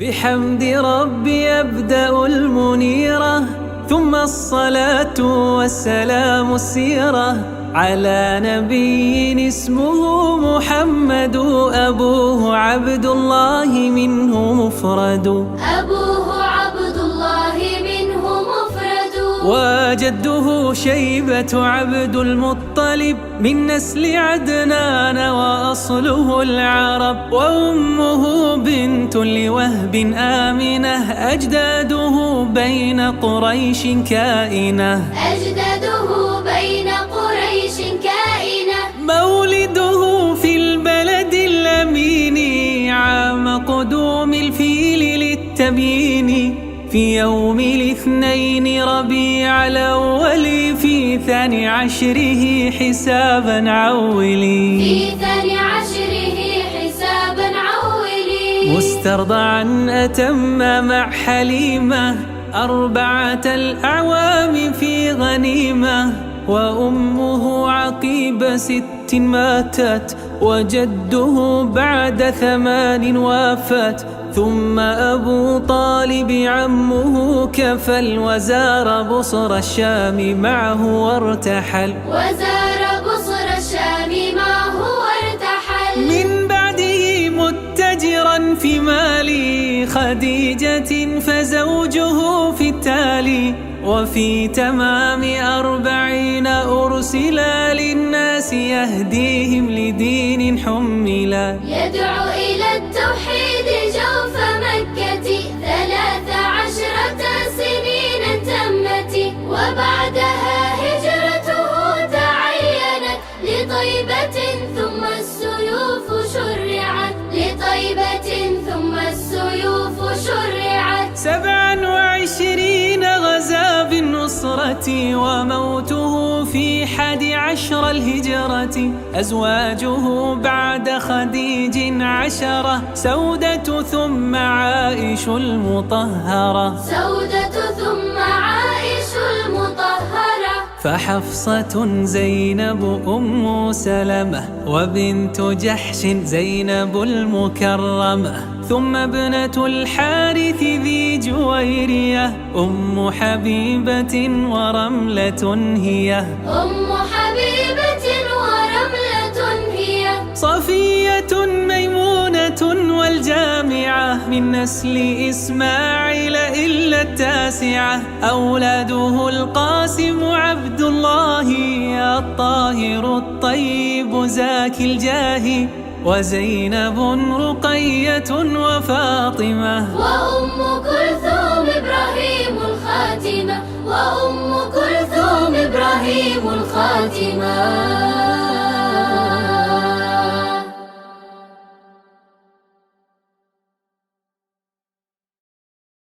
بحمد ربي أبدأ المنيرة، ثم الصلاة والسلام السيرة على نبي اسمه محمد، أبوه عبد الله منه مفرد، أبوه عبد الله منه مفرد، وجده شيبة عبد المطلب من نسل عدنان وأصله العرب، وأمه بنت لوهب آمنة، أجداده بين قريش كائنة، أجداده بين قريش كائنة، مولده في البلد الأمين عام قدوم الفيل للتبيين، في يوم الاثنين ربيع الأول في 12 حسابا عولي، في 12 حسابا عولي، مسترضعا أتم مع حليمة 4 الأعوام في غنيمة، وأمه عقيب 6 ماتت، وجده بعد 8 وافت، ثم أبو طالب عمه كفل، وزار بصر الشام معه وارتحل، وزار بصر الشام معه وارتحل، من بعده متجرا في مال خديجة فزوجه في التالي، وفي تمام 40 أرسلا للناس يهديهم لدين حملا، يدعو إلى التوحيد جوف مكة 13 سنين تمت، وبعدها هجرته تعينت لطيبة ثم السيوف شرعت، لطيبة ثم السيوف شرعت، 27 غزا بالنصرة، وموته في 11 الهجرة، أزواجه بعد خديج 10، سودة ثم عائش المطهرة، سودة ثم عائش المطهرة، فحفصة زينب أم سلمة، وبنت جحش زينب المكرمة، ثم ابنة الحارث ذي جويرية أم حبيبة ورملة هي، أم حبيبة ورملة هي، صفية ميمونة والجامعة من نسل إسماعيل إلا 9، أولاده القاسم عبد الله الطاهر الطيب زاكي الجاه، وزينب رقية وفاطمة، وأم كلثوم إبراهيم الخاتمة، وأم كلثوم إبراهيم الخاتمة.